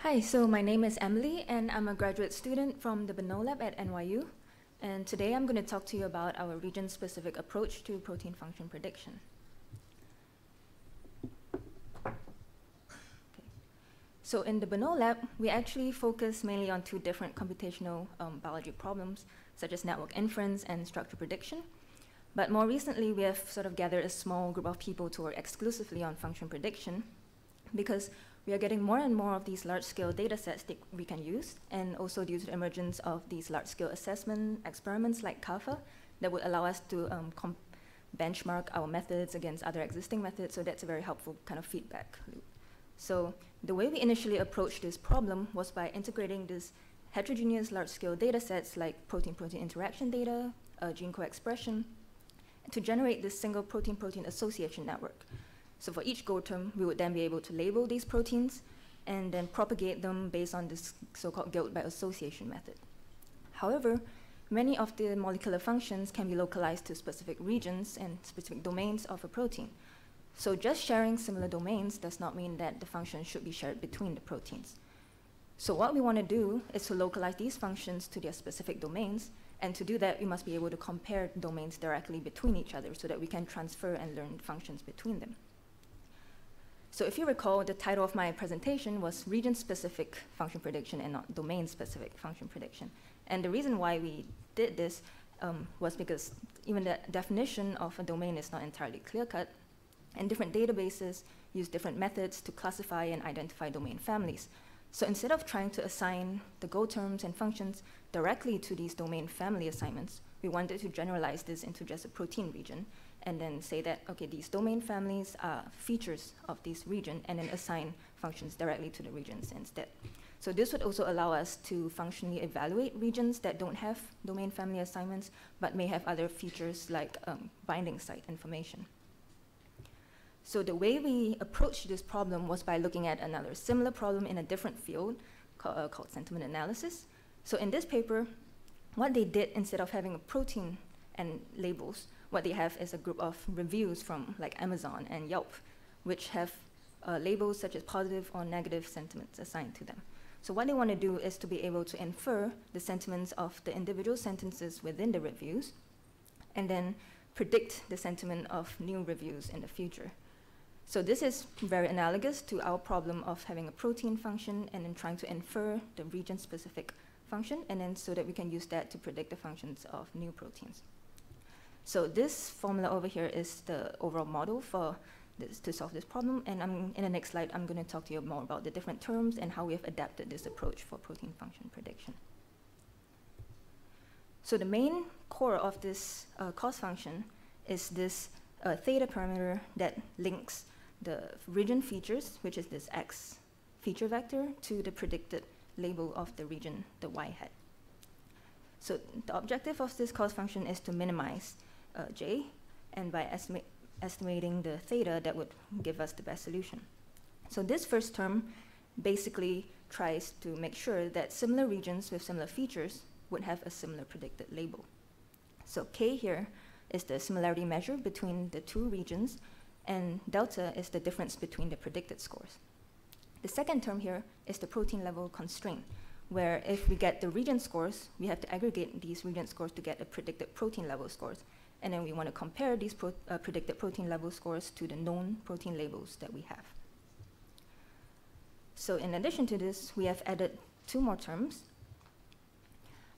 Hi, so my name is Emily, and I'm a graduate student from the Beno Lab at NYU. And today I'm going to talk to you about our region-specific approach to protein function prediction. Okay. So in the Beno Lab, we actually focus mainly on two different computational biology problems, such as network inference and structure prediction. But more recently, we have sort of gathered a small group of people to work exclusively on function prediction, because we are getting more and more of these large-scale data sets that we can use, and also due to the emergence of these large-scale assessment experiments like CAFA that would allow us to benchmark our methods against other existing methods, so that's a very helpful kind of feedback loop. So the way we initially approached this problem was by integrating these heterogeneous large-scale data sets like protein-protein interaction data, gene co-expression, to generate this single protein-protein association network. So for each goal term, we would then be able to label these proteins and then propagate them based on this so-called guild by association method. However, many of the molecular functions can be localized to specific regions and specific domains of a protein. So just sharing similar domains does not mean that the function should be shared between the proteins. So what we want to do is to localize these functions to their specific domains, and to do that, we must be able to compare domains directly between each other so that we can transfer and learn functions between them. So if you recall, the title of my presentation was region-specific function prediction and not domain-specific function prediction. And the reason why we did this was because even the definition of a domain is not entirely clear-cut, and different databases use different methods to classify and identify domain families. So instead of trying to assign the goal terms and functions directly to these domain family assignments, we wanted to generalize this into just a protein region, and then say that, okay, these domain families are features of this region, and then assign functions directly to the regions instead. So this would also allow us to functionally evaluate regions that don't have domain family assignments, but may have other features like binding site information. So the way we approached this problem was by looking at another similar problem in a different field called sentiment analysis. So in this paper, what they did, instead of having a protein and labels, what they have is a group of reviews from like Amazon and Yelp, which have labels such as positive or negative sentiments assigned to them. So what they want to do is to be able to infer the sentiments of the individual sentences within the reviews, and then predict the sentiment of new reviews in the future. So this is very analogous to our problem of having a protein function and then trying to infer the region-specific function, and then so that we can use that to predict the functions of new proteins. So this formula over here is the overall model for this, to solve this problem, and in the next slide, I'm going to talk to you more about the different terms and how we have adapted this approach for protein function prediction. So the main core of this cost function is this theta parameter that links the region features, which is this x feature vector, to the predicted label of the region, the y hat. So the objective of this cost function is to minimize j, and by estimating the theta, that would give us the best solution. So this first term basically tries to make sure that similar regions with similar features would have a similar predicted label. So k here is the similarity measure between the two regions, and delta is the difference between the predicted scores. The second term here is the protein level constraint, where if we get the region scores, we have to aggregate these region scores to get a predicted protein level scores. And then we want to compare these predicted protein level scores to the known protein labels that we have. So in addition to this, we have added two more terms.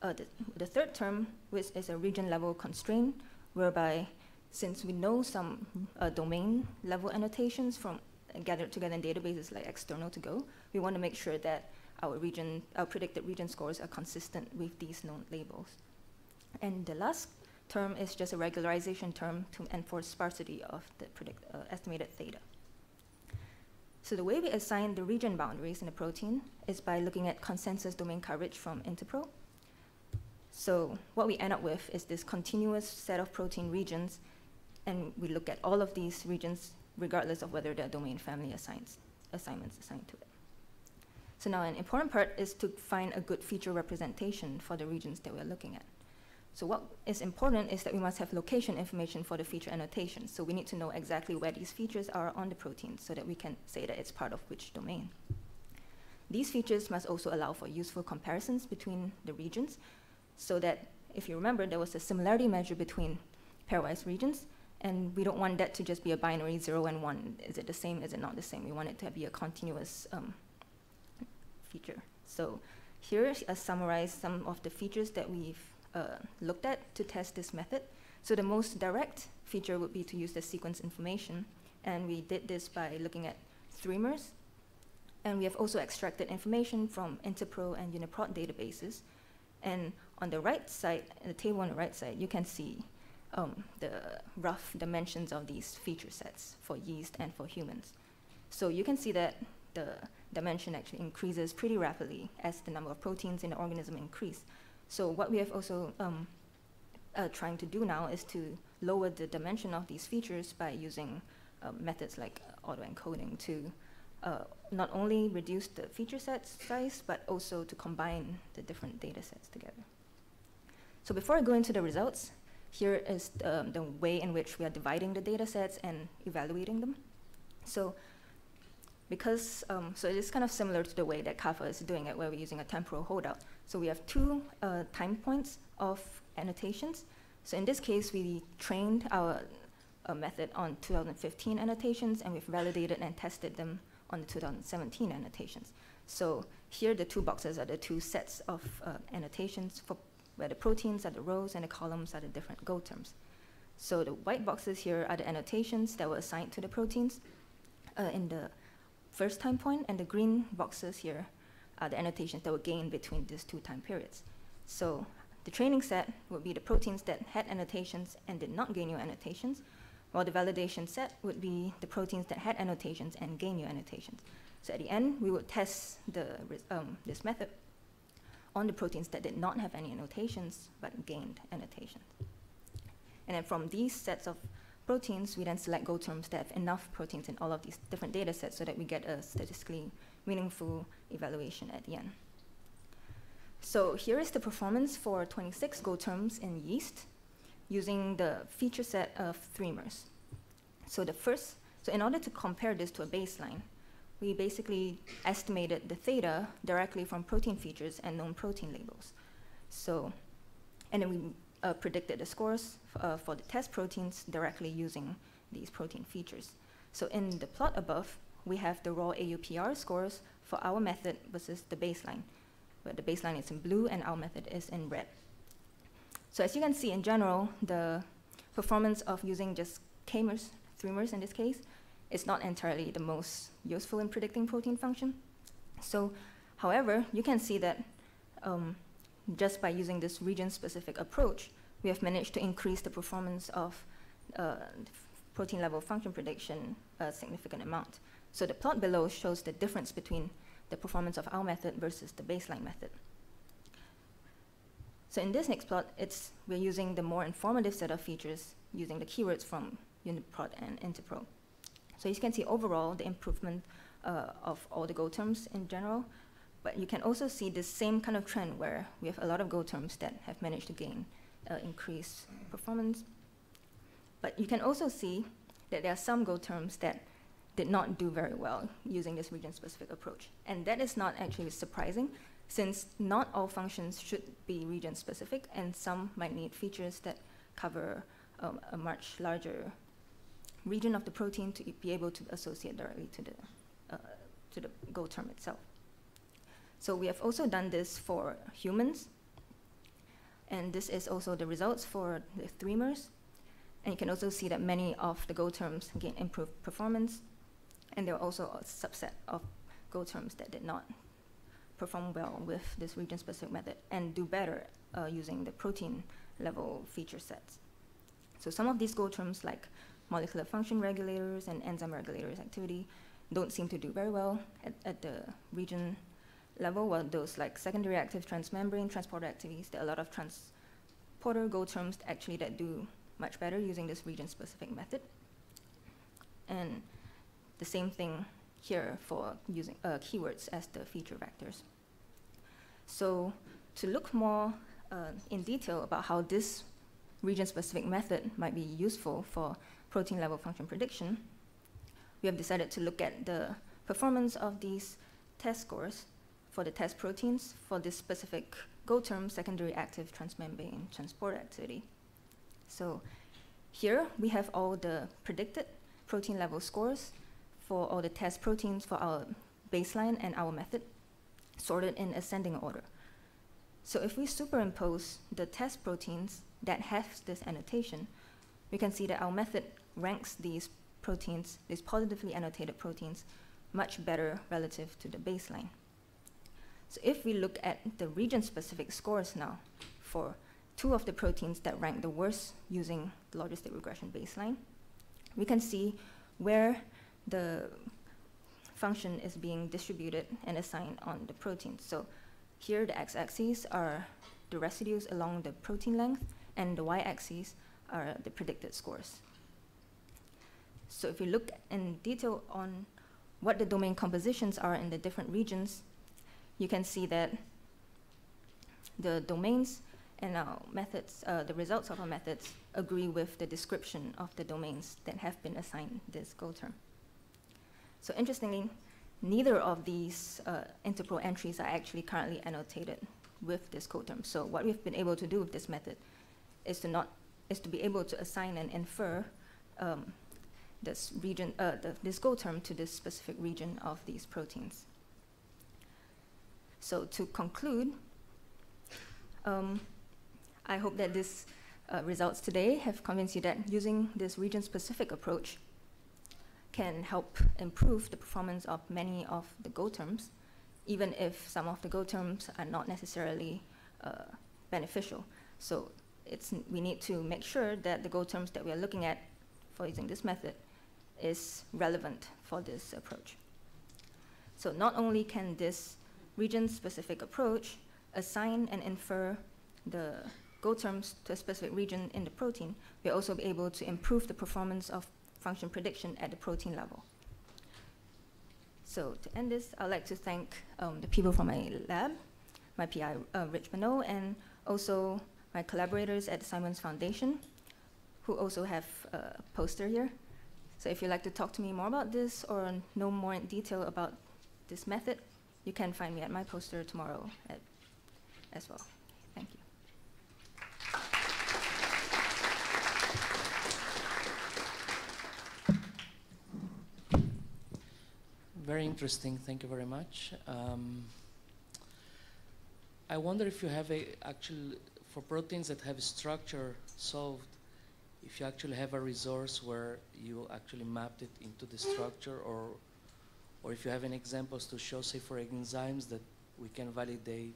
The third term, which is a region level constraint, whereby since we know some domain level annotations from gathered together in databases like external to Go, we want to make sure that our predicted region scores are consistent with these known labels. And the last term is just a regularization term to enforce sparsity of the estimated theta. So the way we assign the region boundaries in a protein is by looking at consensus domain coverage from Interpro. So what we end up with is this continuous set of protein regions, and we look at all of these regions regardless of whether there are domain family assignments assigned to it. So now an important part is to find a good feature representation for the regions that we're looking at. So what is important is that we must have location information for the feature annotation. So we need to know exactly where these features are on the protein so that we can say that it's part of which domain. these features must also allow for useful comparisons between the regions, so that, if you remember, there was a similarity measure between pairwise regions, and we don't want that to just be a binary 0 and 1. Is it the same? Is it not the same? We want it to be a continuous feature. So here I summarize some of the features that we've looked at to test this method. So the most direct feature would be to use the sequence information, and we did this by looking at streamers. And we have also extracted information from Interpro and Uniprot databases. And on the right side, in the table on the right side, you can see the rough dimensions of these feature sets for yeast and for humans. So you can see that the dimension actually increases pretty rapidly as the number of proteins in the organism increase. So what we have also trying to do now is to lower the dimension of these features by using methods like autoencoding to not only reduce the feature set size, but also to combine the different data sets together. So before I go into the results, here is the way in which we are dividing the data sets and evaluating them. So because, so it is kind of similar to the way that Kappa is doing it, where we're using a temporal holdout. So we have two time points of annotations. So in this case, we trained our method on 2015 annotations, and we've validated and tested them on the 2017 annotations. So here, the two boxes are the two sets of annotations for where the proteins are the rows and the columns are the different Go terms. So the white boxes here are the annotations that were assigned to the proteins in the first time point, and the green boxes here are the annotations that were gained between these two time periods. So the training set would be the proteins that had annotations and did not gain new annotations, while the validation set would be the proteins that had annotations and gained new annotations. So at the end, we would test this method on the proteins that did not have any annotations but gained annotations. And then from these sets of proteins, we then select Go terms that have enough proteins in all of these different data sets so that we get a statistically meaningful evaluation at the end. So here is the performance for 26 Go terms in yeast using the feature set of streamers. So in order to compare this to a baseline, we basically estimated the theta directly from protein features and known protein labels. So, and then we predicted the scores for the test proteins directly using these protein features. So in the plot above, we have the raw AUPR scores for our method versus the baseline, where the baseline is in blue and our method is in red. So as you can see, in general, the performance of using just k-mers, streamers in this case, is not entirely the most useful in predicting protein function. So, however, you can see that just by using this region-specific approach, we have managed to increase the performance of protein level function prediction a significant amount. So the plot below shows the difference between the performance of our method versus the baseline method. So in this next plot, we're using the more informative set of features using the keywords from Uniprot and Interpro. So you can see overall the improvement of all the Go terms in general, but you can also see this same kind of trend where we have a lot of Go terms that have managed to gain increased performance. But you can also see that there are some Go terms that did not do very well using this region-specific approach. And that is not actually surprising, since not all functions should be region-specific, and some might need features that cover a much larger region of the protein to be able to associate directly to the Go term itself. So we have also done this for humans, and this is also the results for the streamers. And you can also see that many of the Go terms gain improved performance, and there are also a subset of Go terms that did not perform well with this region-specific method and do better using the protein level feature sets. So some of these Go terms, like molecular function regulators and enzyme regulators activity, don't seem to do very well at the region level, while those like secondary active transmembrane transporter activities, there are a lot of transporter Go terms actually that do much better using this region-specific method. And the same thing here for using keywords as the feature vectors. So to look more in detail about how this region-specific method might be useful for protein level function prediction, we have decided to look at the performance of these test scores for the test proteins for this specific Go term, secondary active transmembrane transport activity. So here we have all the predicted protein level scores for all the test proteins for our baseline and our method, sorted in ascending order. So if we superimpose the test proteins that have this annotation, we can see that our method ranks these proteins, these positively annotated proteins, much better relative to the baseline. So if we look at the region-specific scores now for two of the proteins that rank the worst using the logistic regression baseline, we can see where the function is being distributed and assigned on the protein. So here the x-axis are the residues along the protein length, and the y-axis are the predicted scores. So if we look in detail on what the domain compositions are in the different regions, you can see that the domains and our methods, the results of our methods agree with the description of the domains that have been assigned this Go term. So interestingly, neither of these interpro entries are actually currently annotated with this Go term. So what we've been able to do with this method is to be able to assign and infer this region, this Go term to this specific region of these proteins. So to conclude, I hope that this results today have convinced you that using this region-specific approach can help improve the performance of many of the Go terms, even if some of the Go terms are not necessarily beneficial. So we need to make sure that the Go terms that we are looking at for using this method is relevant for this approach. So not only can this region-specific approach assign and infer the Go terms to a specific region in the protein, we're also able to improve the performance of function prediction at the protein level. So to end this, I'd like to thank the people from my lab, my PI, Rich Minot, and also my collaborators at the Simons Foundation, who also have a poster here. So if you'd like to talk to me more about this or know more in detail about this method, you can find me at my poster tomorrow as well. Thank you. Very interesting. Thank you very much. I wonder if you have for proteins that have structure solved, if you actually have a resource where you actually mapped it into the structure, or if you have any examples to show, say, for enzymes that we can validate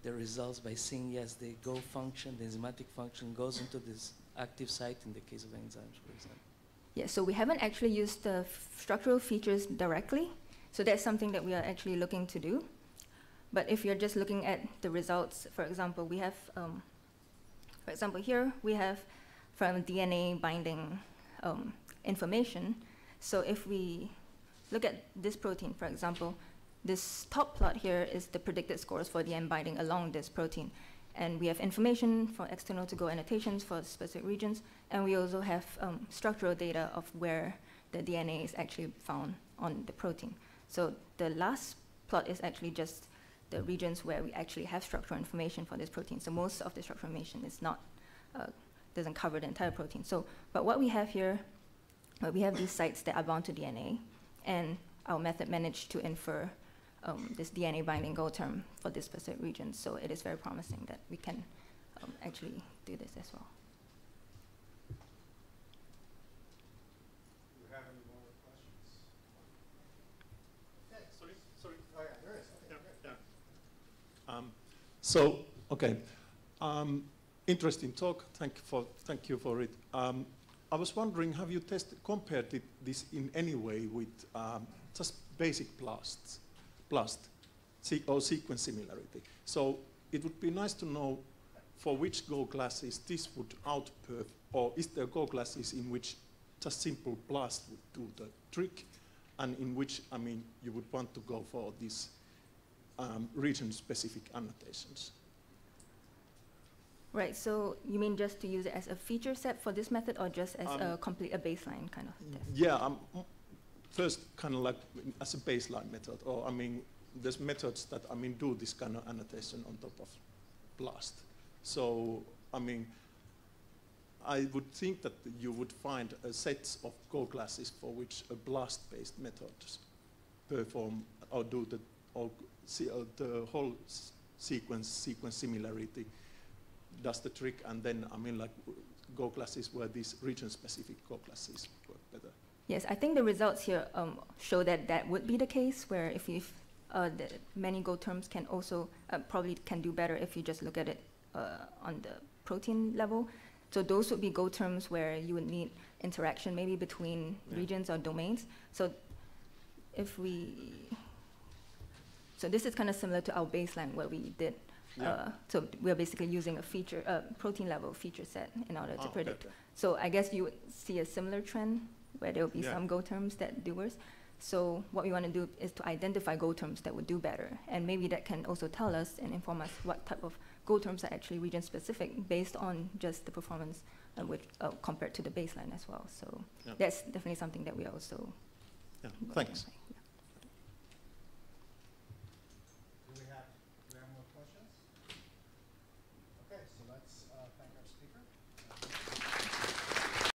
the results by seeing, yes, the Go function, the enzymatic function goes into this active site in the case of enzymes, for example. Yeah, so we haven't actually used the structural features directly. So that's something that we are actually looking to do. But if you're just looking at the results, for example, we have, for example, here we have from DNA binding information. So if we look at this protein, for example, this top plot here is the predicted scores for DNA binding along this protein. And we have information for external to-go annotations for specific regions. And we also have structural data of where the DNA is actually found on the protein. So the last plot is actually just the regions where we actually have structural information for this protein. So most of the structural information is not, doesn't cover the entire protein. So, but what we have here, we have these sites that are bound to DNA. And our method managed to infer this DNA binding Go term for this specific region. So it is very promising that we can actually do this as well. Do you have any more questions? Okay, sorry. Oh yeah, there is. Okay, okay. Interesting talk. Thank you for it. I was wondering, have you compared this in any way with just basic or sequence similarity? So it would be nice to know for which Go classes this would outperform, or is there Go classes in which just simple blast would do the trick, and in which, I mean, you would want to go for these region-specific annotations? Right, so you mean just to use it as a feature set for this method, or just as a baseline kind of test? Yeah, first kind of like as a baseline method, or I mean, there's methods that I mean do this kind of annotation on top of BLAST. So I mean, I would think that you would find a set of Go classes for which a BLAST-based methods perform or do the the whole sequence similarity does the trick, and then I mean like Go classes where these region-specific Go classes work better. Yes, I think the results here show that that would be the case, where if you the many Go terms can also probably can do better if you just look at it on the protein level. So those would be Go terms where you would need interaction maybe between regions or domains. So if so this is kind of similar to our baseline where we did, so we're basically using a feature, protein level feature set in order to predict. Okay. So I guess you would see a similar trend where there will be some Go terms that do worse. So what we want to do is to identify Go terms that would do better. And maybe that can also tell us and inform us what type of Go terms are actually region specific based on just the performance compared to the baseline as well. So that's definitely something that we also thanks.